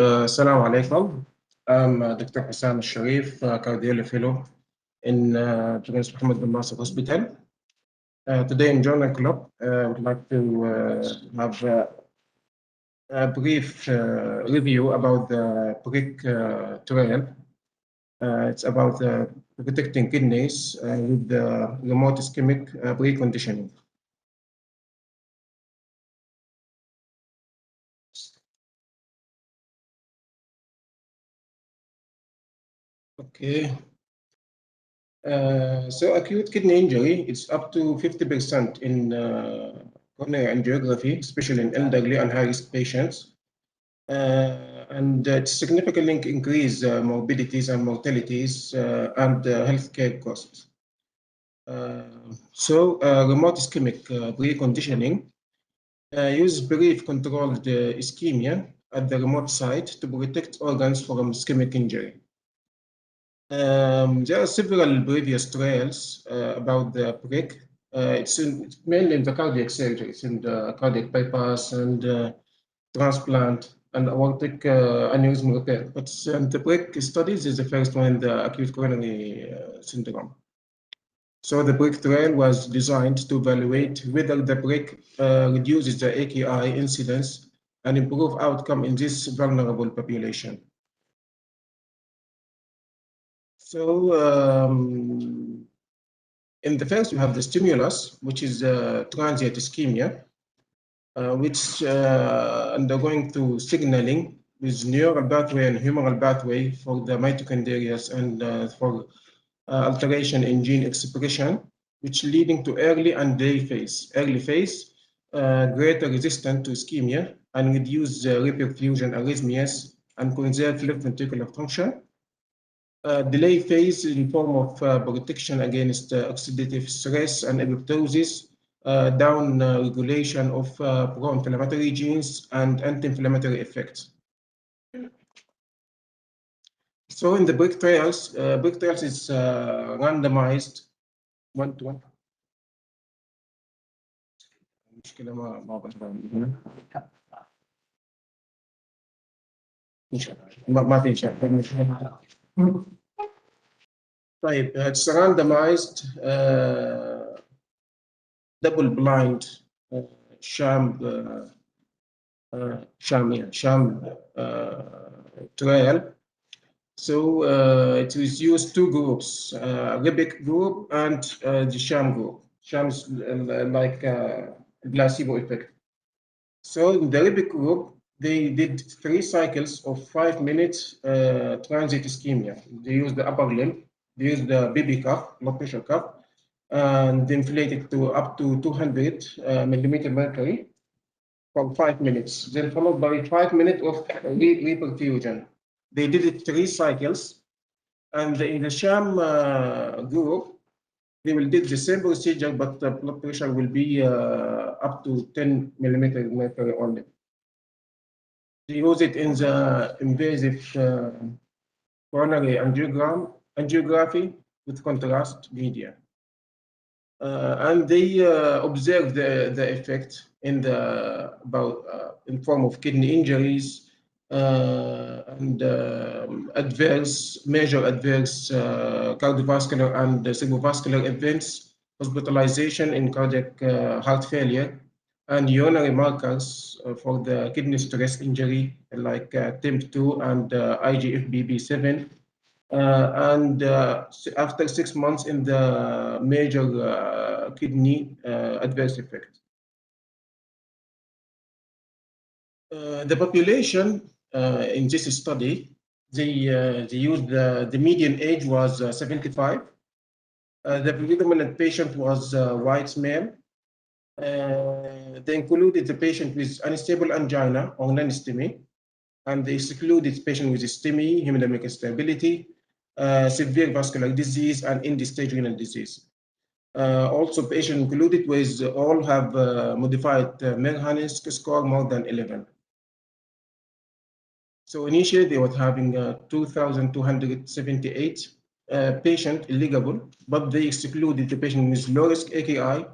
Assalamu alaikum. I'm Dr. Hassan Sharif, cardiology fellow in Prince Mohammed bin Nasser Hospital. Today in Journal Club, I would like to have a brief review about the BRIC trial. It's about protecting kidneys with the remote ischemic preconditioning. Okay. So acute kidney injury, it's up to 50% in coronary angiography, especially in elderly and high-risk patients. And it significantly increase morbidities and mortalities and healthcare costs. Remote ischemic preconditioning uses brief controlled ischemia at the remote site to protect organs from ischemic injury. There are several previous trials about the BRIC. It's mainly in the cardiac surgery. It's in the cardiac bypass and transplant and aortic aneurysm repair. But the BRIC studies is the first one in the acute coronary syndrome. So the BRIC trial was designed to evaluate whether the BRIC reduces the AKI incidence and improve outcome in this vulnerable population. So in the first, we have the stimulus, which is transient ischemia, which undergoing to signaling with neural pathway and humoral pathway for the mitochondria and for alteration in gene expression, which leading to early and day phase. Early phase, greater resistance to ischemia and reduce reperfusion arrhythmias and conserve left ventricular function. Delay phase in form of protection against oxidative stress and apoptosis, down regulation of pro-inflammatory genes and anti-inflammatory effects. So in the BRIC trials is randomized 1-to-1. ما في شيء. طيب it's randomized double blind sham trial. So it was used two groups, Rebic group and the sham group. Sham is like placebo effect. So in the Rebic group, they did 3 cycles of 5 minutes transient ischemia. They used the upper limb, they used the BB cuff, blood pressure cuff, and they inflated to up to 200 millimeter mercury for 5 minutes. Then followed by 5 minutes of reperfusion. They did it 3 cycles, and in the sham group, they will do the same procedure, but the blood pressure will be up to 10 millimeter mercury only. They use it in the invasive coronary angiography with contrast media. And they observed the effect in the in form of kidney injuries and major adverse cardiovascular and cerebrovascular events, hospitalization in cardiac heart failure, and urinary markers for the kidney stress injury like TIMP2 and IGFBP7. And after 6 months in the major kidney adverse effect. The population in this study, they used the median age was 75. The predominant patient was white male. They included the patient with unstable angina or non-STEMI, and they excluded patient with STEMI, hemodynamic instability, severe vascular disease, and end-stage renal disease. Also, patients included with all have modified Merhansk score more than 11. So initially, they were having 2,278 patients eligible, but they excluded the patient with low-risk AKI,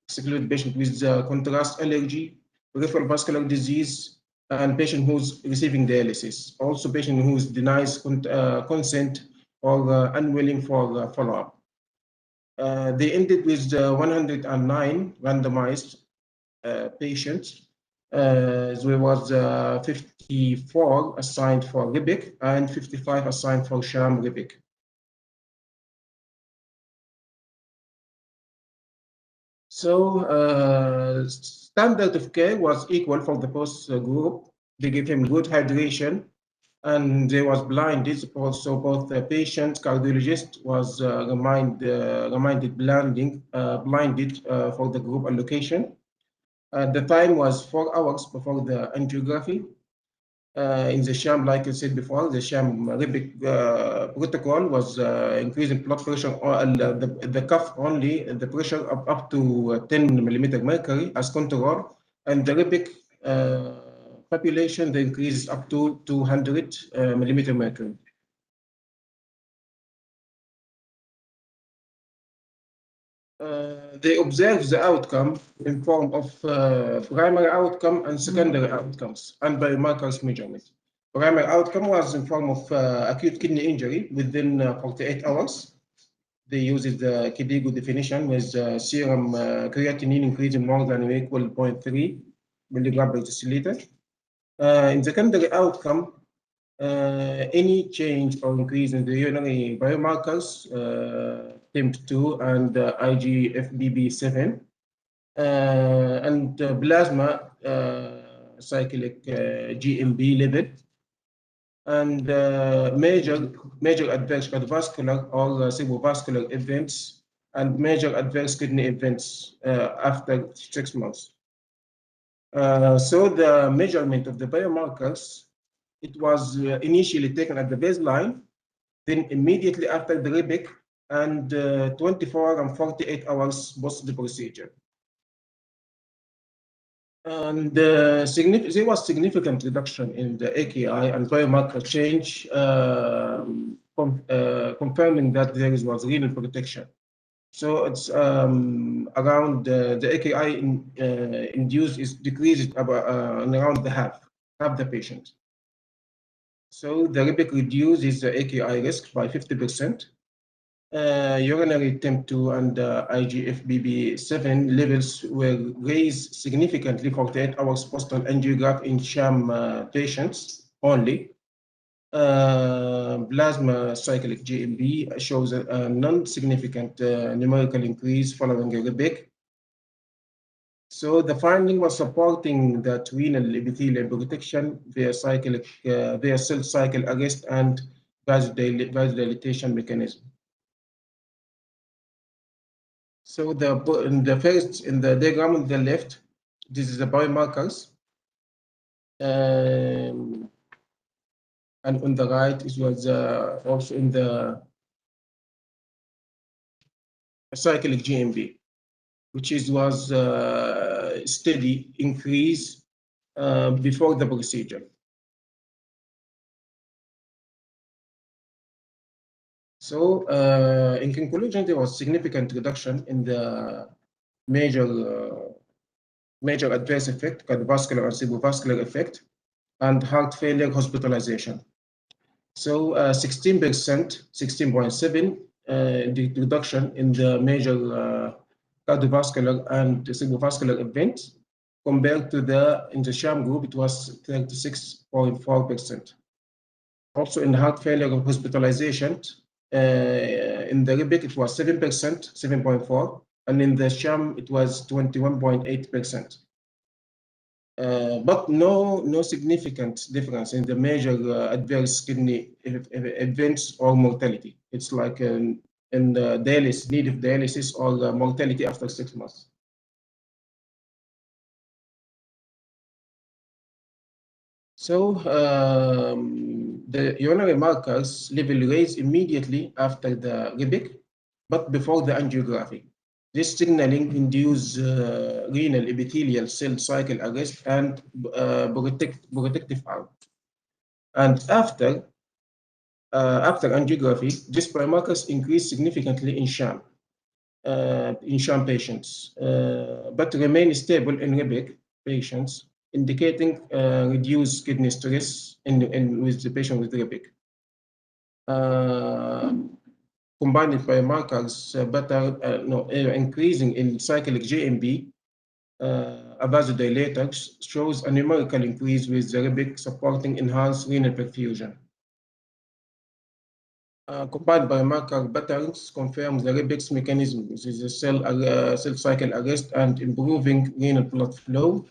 excluded patient with contrast allergy, peripheral vascular disease, and patient who's receiving dialysis. Also, patient who denies consent or unwilling for follow-up. They ended with 109 randomized patients. There was 54 assigned for RIBIC and 55 assigned for sham RIBIC. So standard of care was equal for the post group. They gave him good hydration, and they was blinded. Also, both the patient cardiologist was reminded blinded for the group allocation. The time was 4 hours before the angiography. In the sham, like I said before, the sham RIBIC protocol was increasing blood pressure, or the cuff only, the pressure up to 10 millimeter mercury as control, and the RIBIC population, the increase is up to 200 millimeter mercury. They observe the outcome in form of primary outcome and secondary outcomes and biomarkers measurement. Primary outcome was in form of acute kidney injury within 48 hours. They used the KDIGO definition with serum creatinine increasing more than or equal 0.3 milligram per deciliter. In secondary outcome, any change or increase in the urinary biomarkers, TIMP2 and IGFBP7, and plasma cyclic GMB level, and major adverse cardiovascular or cerebrovascular events, and major adverse kidney events after 6 months. So the measurement of the biomarkers, it was initially taken at the baseline, then immediately after the RIBIC, and 24 and 48 hours post the procedure. And there was significant reduction in the AKI and biomarker change, confirming that there was renal protection. So it's around the AKI induced is decreased about around half the patient. So the RIBIC reduces the AKI risk by 50%. Urinary TIMP2 and IGFBP7 levels were raised significantly 48 hours post-angiograph in sham patients only. Plasma cyclic GMB shows a non-significant numerical increase following a RIBIC. So the finding was supporting that renal epithelial protection via cell cycle arrest and vasodilatation mechanism. So in the diagram on the left, this is the biomarkers. And on the right, it was also in the cyclic GMB, which was steady increase before the procedure. So in conclusion, there was significant reduction in the major adverse effect, cardiovascular and cerebrovascular effect, and heart failure hospitalization. So 16%, 16.7 the reduction in the major cardiovascular and cerebrovascular events compared to in the sham group, it was 36.4%. Also in heart failure hospitalization, in the RIBIC it was 7%, 7.4, and in the sham it was 21.8%. But no significant difference in the major adverse kidney events or mortality. It's like in the need of dialysis or mortality after 6 months. So the urinary markers level raised immediately after the RIBIC, but before the angiography. This signaling induces renal epithelial cell cycle arrest and protective arm. And after angiography, these biomarkers increase significantly in sham patients, but remain stable in RIBIC patients. indicating reduced kidney stress with the patient with REBIC. Combined biomarkers increasing in cyclic GMB, a vasodilator, shows a numerical increase with the REBIC supporting enhanced renal perfusion. Combined biomarker patterns confirm the REBIC's mechanism, which is a cell cycle arrest and improving renal blood flow,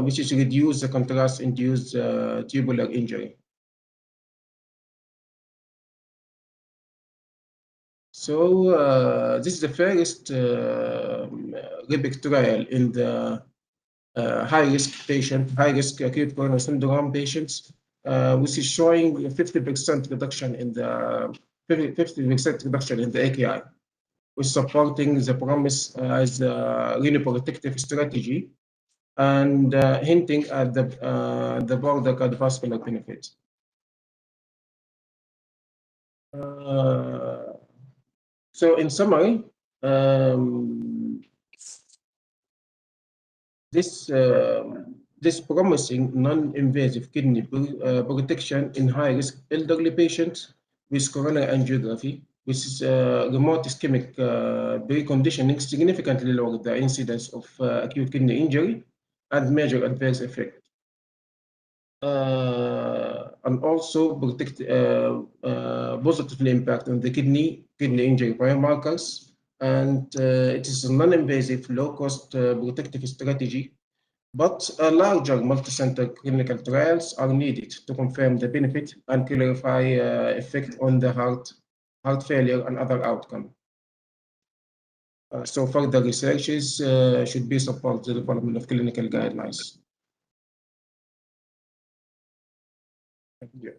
which is reduce the contrast-induced tubular injury. So this is the first REBIC trial in the high-risk acute coronary syndrome patients, which is showing 50% reduction in the 50% reduction in the AKI, which is supporting the promise as a renoprotective strategy and hinting at the broader cardiovascular benefits. So in summary, this promising non-invasive kidney protection in high-risk elderly patients with coronary angiography, which is remote ischemic preconditioning, significantly lower the incidence of acute kidney injury and major adverse effect. And also positively impact on the kidney injury biomarkers. And it is a non-invasive, low-cost protective strategy, but larger multi-center clinical trials are needed to confirm the benefit and clarify effect on the heart failure and other outcomes. So further researches should be support the development of clinical guidelines. Thank you.